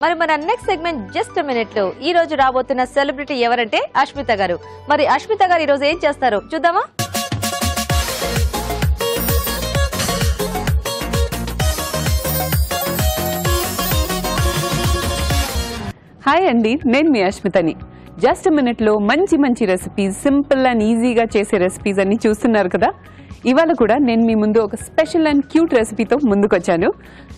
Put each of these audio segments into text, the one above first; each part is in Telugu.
మరి మన నెక్స్ట్ సెగ్మెంట్ జస్ట్ మినిట్ లో ఈ రోజు రాబోతున్న సెలబ్రిటీ ఎవరంటే అష్మిత గారు. మరి అష్మిత గారు ఈ రోజు ఏం చేస్తారో చూద్దామా? హాయ్ అండి, నేను మీ అష్మితని. జస్ట్ మినిట్ లో మంచి మంచి రెసిపీస్, సింపుల్ అండ్ ఈజీగా చేసే రెసిపీస్ అన్ని చూస్తున్నారు కదా. ఇవాళ కూడా నేను మీ ముందు ఒక స్పెషల్ అండ్ క్యూట్ రెసిపీతో ముందుకొచ్చాను.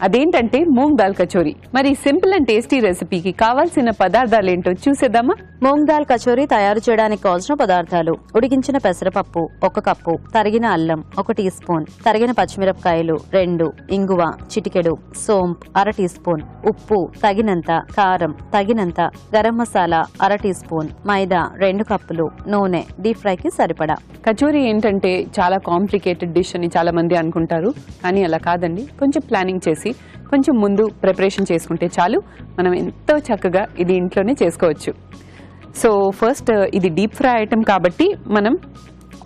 అదేంటంటే మూంగ్ దాల్ కచోరీ. మరి సింపుల్ అండ్ టేస్టీ రెసిపీకి కావాల్సిన పదార్థాలు ఏంటో చూసేద్దామా? మూంగ్ దాల్ కచోరీ తయారు చేయడానికి కావాల్సిన పదార్థాలు: ఉడికించిన పెసరపప్పు 1 కప్పు, తరిగిన అల్లం 1 టీ స్పూన్, తరిగిన పచ్చిమిరపకాయలు 2, ఇంగువ చిటికెడు, సోంపు 1/2 టీ స్పూన్, ఉప్పు తగినంత, కారం తగినంత, గరం మసాలా 1/2 టీ స్పూన్, మైదా 2 కప్పులు, నూనె డీప్ ఫ్రైకి సరిపడా. కచోరీ ఏంటంటే చాలా కాంప్లికేటెడ్ డిష్ అని చాలా మంది అనుకుంటారు, కానీ అలా కాదండి. కొంచెం ప్లానింగ్ చేసి కొంచెం ముందు ప్రిపరేషన్ చేసుకుంటే చాలు, మనం ఎంతో చక్కగా ఇది ఇంట్లోనే చేసుకోవచ్చు. సో ఫస్ట్ ఇది డీప్ ఫ్రై ఐటమ్ కాబట్టి మనం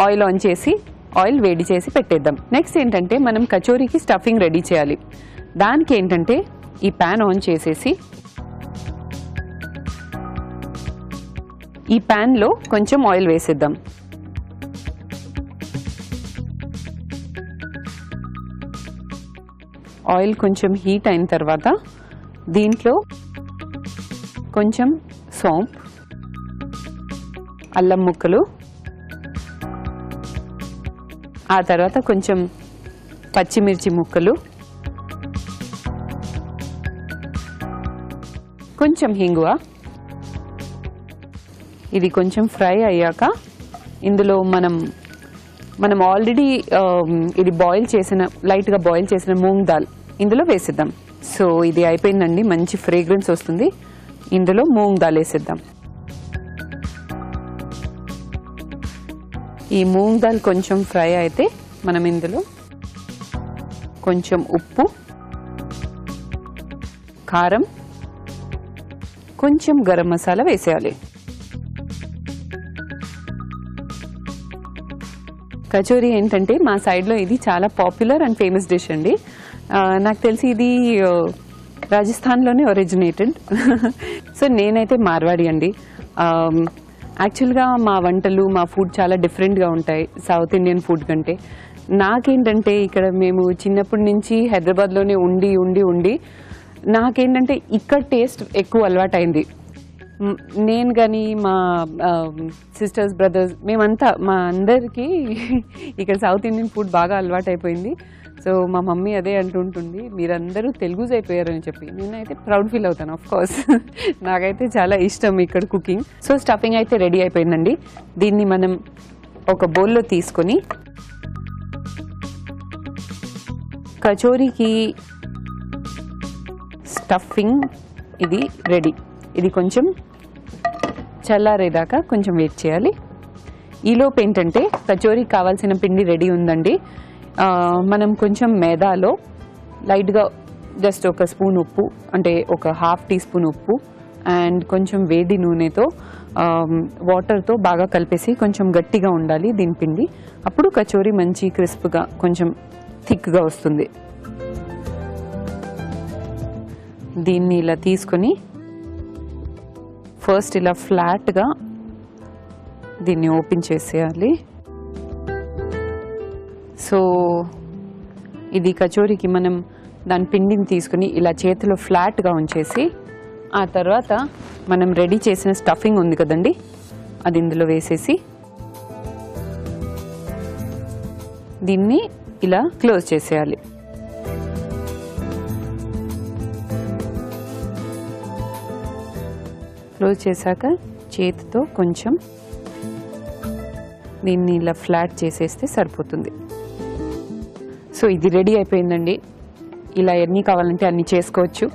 ఆయిల్ ఆన్ చేసి ఆయిల్ వేడి చేసి పెట్టేద్దాం. నెక్స్ట్ ఏంటంటే మనం కచోరీకి స్టఫింగ్ రెడీ చేయాలి. దానికి ఏంటంటే ఈ ప్యాన్ ఆన్ చేసేసి ఈ ప్యాన్లో కొంచెం ఆయిల్ వేసేద్దాం. ఆయిల్ కొంచెం హీట్ అయిన తర్వాత దీంట్లో కొంచెం సోంపు, అల్లం ముక్కలు, ఆ తర్వాత కొంచెం పచ్చిమిర్చి ముక్కలు, కొంచెం హింగువ. ఇది కొంచెం ఫ్రై అయ్యాక ఇందులో మనం ఆల్రెడీ ఇది లైట్గా బాయిల్ చేసిన మూంగ్ దాల్ ఇందులో వేసేద్దాం. సో ఇది అయిపోయిందండి, మంచి ఫ్రేగ్రెన్స్ వస్తుంది. ఇందులో మూంగ్ దాల్ వేసేద్దాం. ఈ మూంగ్ దాల్ కొంచెం ఫ్రై అయితే మనం ఇందులో కొంచెం ఉప్పు, కారం, కొంచెం గరం మసాలా వేసేయాలి. కచోరీ ఏంటంటే మా సైడ్లో ఇది చాలా పాపులర్ అండ్ ఫేమస్ డిష్ అండి. నాకు తెలిసి ఇది రాజస్థాన్లోనే ఒరిజినేటెడ్. సో నేనైతే మార్వాడి అండి. యాక్చువల్గా మా వంటలు, మా ఫుడ్ చాలా డిఫరెంట్గా ఉంటాయి సౌత్ ఇండియన్ ఫుడ్ కంటే. నాకేంటంటే ఇక్కడ మేము చిన్నప్పటి నుంచి హైదరాబాద్లోనే ఉండి నాకేంటంటే ఇక్కడ టేస్ట్ ఎక్కువ అలవాటైంది. నేను కానీ మా సిస్టర్స్, బ్రదర్స్, మేమంతా మా అందరికీ ఇక్కడ సౌత్ ఇండియన్ ఫుడ్ బాగా అలవాటు అయిపోయింది. సో మా మమ్మీ అదే అంటుంటుంది, మీరందరూ తెలుగుస్ అయిపోయారని చెప్పి. నేనైతే ప్రౌడ్ ఫీల్ అవుతాను. ఆఫ్ కోర్స్ నాకైతే చాలా ఇష్టం ఇక్కడ కుకింగ్. సో స్టఫింగ్ అయితే రెడీ అయిపోయిందండి. దీన్ని మనం ఒక బౌల్లో తీసుకొని కచోరీకి స్టఫింగ్ ఇది రెడీ. ఇది కొంచెం చల్లారేదాకా కొంచెం వెయిట్ చేయాలి. ఈలోపు ఏంటంటే కచోరీకి కావాల్సిన పిండి రెడీ ఉందండి. మనం కొంచెం మైదాలో లైట్గా జస్ట్ 1 స్పూన్ ఉప్పు, అంటే ఒక 1/2 టీ స్పూన్ ఉప్పు అండ్ కొంచెం వేడి నూనెతో వాటర్తో బాగా కలిపేసి కొంచెం గట్టిగా ఉండాలి దీని పిండి. అప్పుడు కచోరీ మంచి క్రిస్ప్గా కొంచెం థిక్గా వస్తుంది. దీన్ని ఇలా తీసుకొని ఫస్ట్ ఇలా ఫ్లాట్గా దీన్ని ఓపెన్ చేసేయాలి. సో ఇది కచోరీకి మనం దాని పిండిని తీసుకుని ఇలా చేతిలో ఫ్లాట్గా ఉంచేసి ఆ తర్వాత మనం రెడీ చేసిన స్టఫింగ్ ఉంది కదండి, అది ఇందులో వేసేసి దీన్ని ఇలా క్లోజ్ చేసేయాలి. క్లోజ్ చేశాక చేతితో కొంచెం దీన్ని ఇలా ఫ్లాట్ చేసేస్తే సరిపోతుంది. సో ఇది రెడీ అయిపోయిందండి. ఇలా ఎన్ని కావాలంటే అన్ని చేసుకోవచ్చు.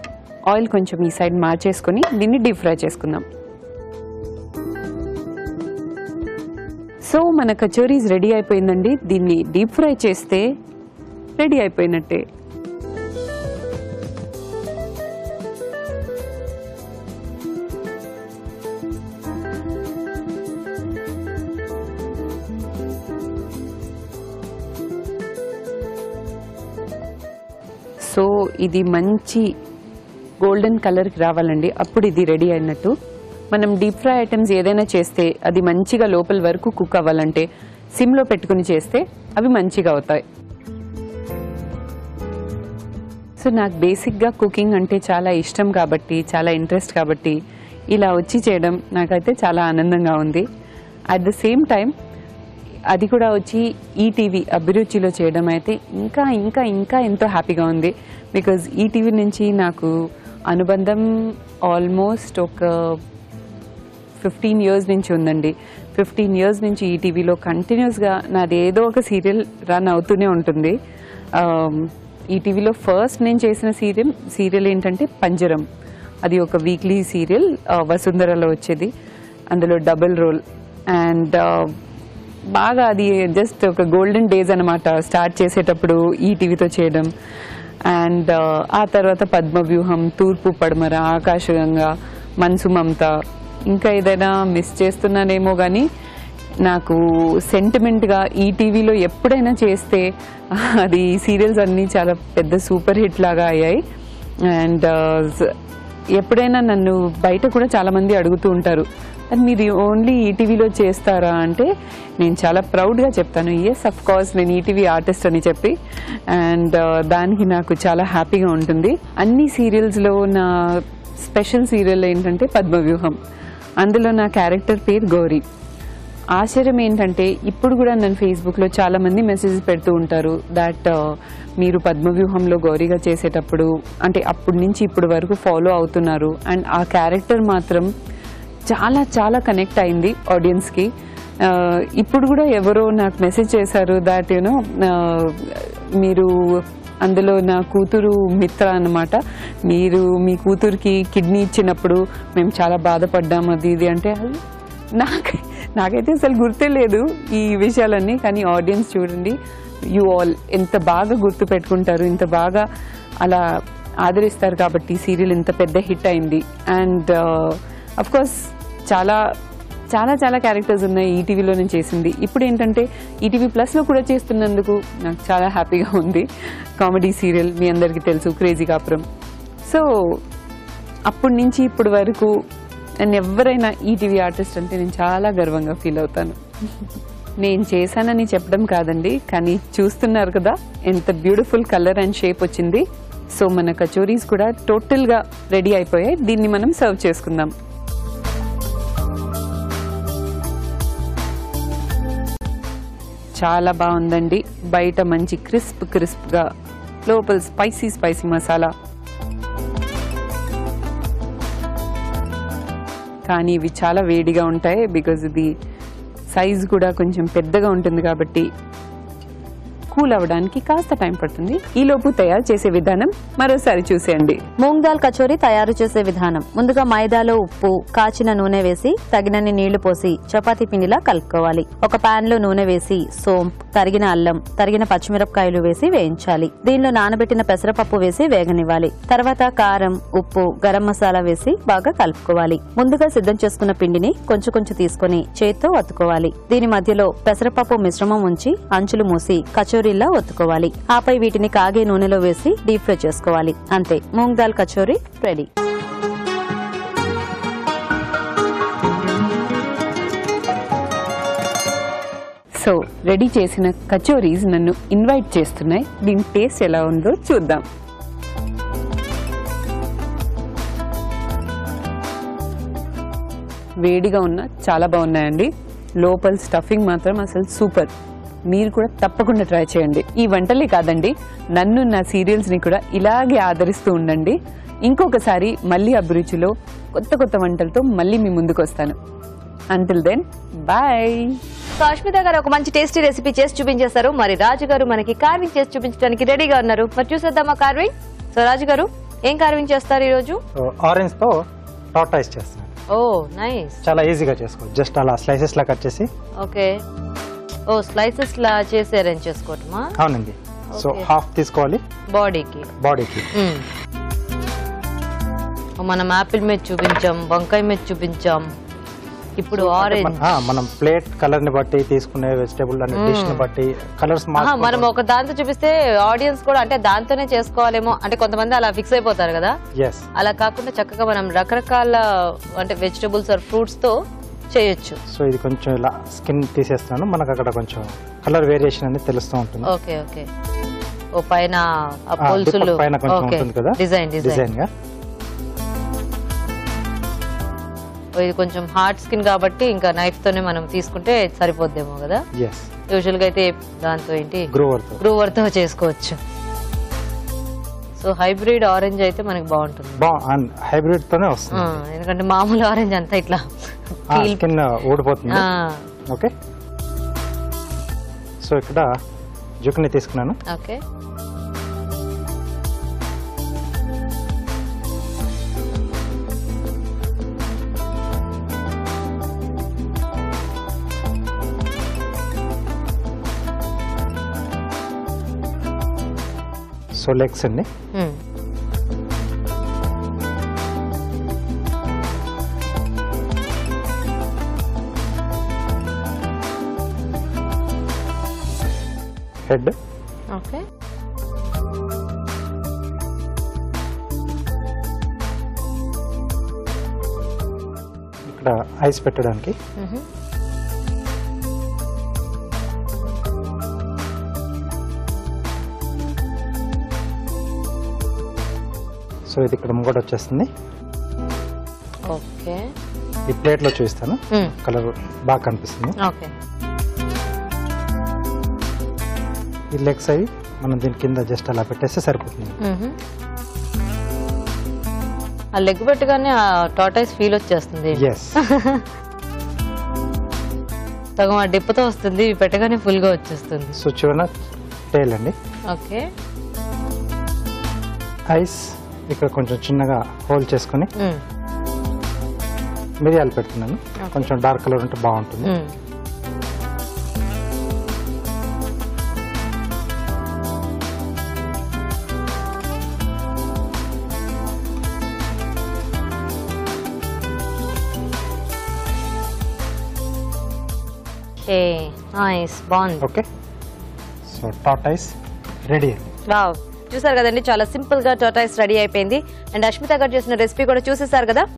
ఆయిల్ కొంచెం ఈ సైడ్ మార్చేసుకొని దీన్ని డీప్ ఫ్రై చేసుకుందాం. సో మన కచోరీస్ రెడీ అయిపోయిందండి. దీన్ని డీప్ ఫ్రై చేస్తే రెడీ అయిపోయినట్టే. సో ఇది మంచి గోల్డెన్ కలర్కి రావాలండి, అప్పుడు ఇది రెడీ అయినట్టు. మనం డీప్ ఫ్రై ఐటమ్స్ ఏదైనా చేస్తే అది మంచిగా లోపల వరకు కుక్ అవ్వాలంటే సిమ్లో పెట్టుకుని చేస్తే అవి మంచిగా అవుతాయి. సో నాకు బేసిక్గా కుకింగ్ అంటే చాలా ఇష్టం కాబట్టి, చాలా ఇంట్రెస్ట్ కాబట్టి ఇలా వచ్చి చేయడం నాకైతే చాలా ఆనందంగా ఉంది. అట్ ద సేమ్ టైం అది కూడా వచ్చి ఈటీవీ అభిరుచిలో చేయడం అయితే ఇంకా ఇంకా ఇంకా ఎంతో హ్యాపీగా ఉంది. బికాజ్ ఈటీవీ నుంచి నాకు అనుబంధం ఆల్మోస్ట్ ఒక 15 years నుంచి ఉందండి. 15 years నుంచి ఈటీవీలో కంటిన్యూస్గా నాది ఏదో ఒక సీరియల్ రన్ అవుతూనే ఉంటుంది. ఈటీవీలో ఫస్ట్ నేను చేసిన సీరియల్ ఏంటంటే పంజరం. అది ఒక వీక్లీ సీరియల్, వసుంధరలో వచ్చేది. అందులో డబుల్ రోల్ అండ్ బాగా అది జస్ట్ ఒక గోల్డెన్ డేస్ అనమాట స్టార్ట్ చేసేటప్పుడు ఈటీవీతో చేయడం. అండ్ ఆ తర్వాత పద్మవ్యూహం, తూర్పు పడమర, ఆకాశగంగా, మనసు మమత, ఇంకా ఏదైనా మిస్ చేస్తున్నానేమో కానీ నాకు సెంటిమెంట్గా ఈటీవీలో ఎప్పుడైనా చేస్తే అది సీరియల్స్ అన్నీ చాలా పెద్ద సూపర్ హిట్ లాగా అయ్యాయి. అండ్ ఎప్పుడైనా నన్ను బయట కూడా చాలామంది అడుగుతూ ఉంటారు, మీరు ఓన్లీ ఈటీవీలో చేస్తారా అంటే నేను చాలా ప్రౌడ్గా చెప్తాను, ఎస్ అఫ్ కోర్స్ నేను ఈటీవీ ఆర్టిస్ట్ అని చెప్పి. అండ్ దానికి నాకు చాలా హ్యాపీగా ఉంటుంది. అన్ని సీరియల్స్లో నా స్పెషల్ సీరియల్ ఏంటంటే పద్మవ్యూహం. అందులో నా క్యారెక్టర్ పేరు గౌరీ. ఆశ్చర్యం ఏంటంటే ఇప్పుడు కూడా నన్ను ఫేస్బుక్లో చాలామంది మెసేజెస్ పెడుతూ ఉంటారు దాట్ మీరు పద్మవ్యూహంలో గౌరీగా చేసేటప్పుడు అంటే అప్పటి నుంచి ఇప్పటి వరకు ఫాలో అవుతున్నారు. అండ్ ఆ క్యారెక్టర్ మాత్రం చాలా చాలా కనెక్ట్ అయింది ఆడియన్స్కి. ఇప్పుడు కూడా ఎవరో నాకు మెసేజ్ చేశారు దాట్ యూనో మీరు అందులో నా కూతురు మిత్ర అన్నమాట, మీరు మీ కూతురికి కిడ్నీ ఇచ్చినప్పుడు మేము చాలా బాధపడ్డాము అది ఇది అంటే నాకైతే అసలు గుర్తే లేదు ఈ విషయాలన్నీ. కానీ ఆడియన్స్ చూడండి, యూ ఆల్ ఎంత బాగా గుర్తు పెట్టుకుంటారు, ఇంత బాగా అలా ఆదరిస్తారు కాబట్టి సీరియల్ ఇంత పెద్ద హిట్ అయింది. అండ్ అఫ్ కోర్స్ చాలా చాలా చాలా క్యారెక్టర్స్ ఉన్నాయి ఈటీవీలో నేను చేసింది. ఇప్పుడు ఏంటంటే ఈటీవీ ప్లస్లో కూడా చేస్తున్నందుకు నాకు చాలా హ్యాపీగా ఉంది. కామెడీ సీరియల్ మీ అందరికీ తెలుసు, క్రేజీ కాపురం. సో అప్పటి నుంచి ఇప్పటి వరకు నన్ను ఎవరైనా ఈటీవీ ఆర్టిస్ట్ అంటే నేను చాలా గర్వంగా ఫీల్ అవుతాను. నేను చేశానని చెప్పడం కాదండి, కానీ చూస్తున్నారు కదా ఎంత బ్యూటిఫుల్ కలర్ అండ్ షేప్ వచ్చింది. సో మన కచోరీస్ కూడా టోటల్గా రెడీ అయిపోయాయి. దీన్ని మనం సర్వ్ చేసుకుందాం. చాలా బాగుందండి. బయట మంచి క్రిస్ప్గా, లోపల స్పైసీ స్పైసీ మసాలా. కానీ ఇవి చాలా వేడిగా ఉంటాయి బికాజ్ ఇది సైజ్ కూడా కొంచెం పెద్దగా ఉంటుంది కాబట్టి కూల్ అవ్వడానికి కాస్త టైం పడుతుంది. ఈలోపు తయారు చేసే విధానం మరోసారి చూసేయండి. మూంగ్ దాల్ కచోరీ తయారు చేసే విధానం. ముందుగా మైదాలో ఉప్పు, కాచిన నూనె వేసి తగినన్ని నీళ్లు పోసి చపాతీ పిండిలా కలుపుకోవాలి. ఒక పాన్ లో నూనె వేసి సోంపు, తరిగిన అల్లం, తరిగిన పచ్చిమిరపకాయలు వేసి వేయించాలి. దీనిలో నానబెట్టిన పెసరపప్పు వేసి వేగనివ్వాలి. తర్వాత కారం, ఉప్పు, గరం మసాలా వేసి బాగా కలుపుకోవాలి. ముందుగా సిద్ధం చేసుకున్న పిండిని కొంచెం కొంచెం తీసుకుని చేత్తో వత్తుకోవాలి. దీని మధ్యలో పెసరపప్పు మిశ్రమం ఉంచి అంచులు మూసి కచోరీలా ఒత్తుకోవాలి. ఆపై వీటిని కాగే నూనెలో వేసి డీప్ ఫ్రై చేసుకోవాలి. అంతే, moong dal kachori ready. So ready చేసిన కచోరీస్ నన్ను ఇన్వైట్ చేస్తున్నాయి. దీని టేస్ట్ ఎలా ఉందో చూద్దాం. వేడిగా ఉన్న చాలా బాగున్నాయండి. లోపల స్టఫింగ్ మాత్రం అసలు సూపర్. మీరు కూడా తప్పకుండా ట్రై చేయండి. ఈ వంటలే కాదండి, నన్ను నా సీరియల్స్ని కూడా ఇలాగే ఆదరిస్తూ ఉండండి. ఇంకొకసారి మళ్ళీ అభిరుచిలో కొత్త కొత్త వంటలతో మళ్ళీ మీ ముందుకు వస్తాను. Until then bye. So Ashmita గారు ఒక మంచి టేస్టీ రెసిపీ చేసి చూపించేస్తారు. మరి రాజు గారు మనకి కార్వింగ్ చేసి చూపించడానికి రెడీగా ఉన్నారు. మరి చూసేద్దామా కార్వింగ్? సో రాజు గారు ఏం కార్వింగ్ చేస్తారు ఈ రోజు? ఆరెంజ్ తో టార్టాయిస్ చేస్తాను. ఓ నైస్. చాలా ఈజీగా చేసుకోవచ్చు. జస్ట్ అలా స్లైసెస్ లా కట్ చేసి. ఓకే. ఓ స్లైసెస్ లా చేసి అరేంజ్ చేసుకోవటమా? అవునండి. సో హాఫ్ తీసుకోవాలి బాడీకి. బాడీకి మనం యాపిల్ మీద చూపించాం, వంకాయ మీద చూపించాం, ఇప్పుడు ఆరెంజ్ మనం ప్లేట్ కలర్ ని బట్టి తీసుకునే వెజిటేబుల్ అనే డిష్ ని బట్టి కలర్స్ మనం ఒక దాంతో చూపిస్తే ఆడియన్స్ కూడా అంటే దాంతోనే చేసుకోవాలేమో అంటే కొంతమంది అలా ఫిక్స్ అయిపోతారు కదా, ఎస్. అలా కాకుండా చక్కగా మనం రకరకాల అంటే వెజిటబుల్స్ ఆర్ ఫ్రూట్స్ తో చేయొచ్చు. సో ఇది కొంచెం ఇలా స్కిన్ తీసేస్తాను, మనకు అక్కడ కొంచెం కలర్ వేరియేషన్ అనేది తెలుస్తూ ఉంటుంది. Okay okay. ఓ పైన పులుసులు పైన కొంచెం ఉంటుంది కదా డిజైన్ గా. ఇది కొంచెం హార్డ్ స్కిన్ కాబట్టి ఇంకా నైఫ్ తోనే మనం తీసుకుంటే సరిపోద్దేమో కదా. ఎస్. యూజువల్ గా అయితే దాంతో ఏంటి గ్రూవర్ తో చేసుకోవచ్చు. సో హైబ్రిడ్ ఆరెంజ్ అయితే మనకి బాగుంటుంది. హైబ్రిడ్ తోనే వస్తుంది, ఎందుకంటే మామూలు ఆరెంజ్ అంతా ఇట్లా స్కిన్ ఊడిపోతుంది. ఓకే. సో ఇక్కడ జుక్ని తీసుకున్నాను. ఓకే. సో లెగ్స్ అండి. హెడ్. ఓకే. ఇక్కడ ఐస్ పెట్టడానికి. సో ఇది ఇక్కడ ముంగట వచ్చేస్తుంది. ఓకే. ఈ ప్లేట్ లో చూపిస్తాను, కలర్ బాగా కనిపిస్తుంది. ఓకే. ఈ లెగ్స్ అవి మనం దీని కింద జస్ట్ అలా పెట్టేస్తే సరిపోతుంది. ఆ లెగ్ పెట్టగానే ఆ టార్టైస్ ఫీల్ వచ్చేస్తుంది. ఎస్. సగం ఆ డిప్పుతో వస్తుంది, పెట్టగానే ఫుల్ గా వచ్చేస్తుంది. సో చివరన టైల్ అండి. ఓకే. ఐస్ ఇక్కడ కొంచెం చిన్నగా హోల్ చేసుకుని మిరియాలు పెడుతున్నాను, కొంచెం డార్క్ కలర్ ఉంటే బాగుంటుంది. బాగుంది. Okay. So tortoise ready. Wow, చూసారు కదండి, చాలా సింపుల్ గా టార్టైస్ రెడీ అయిపోయింది. అండ్ అష్మిత గారు చేసిన రెసిపీ కూడా చూసేసారు కదా.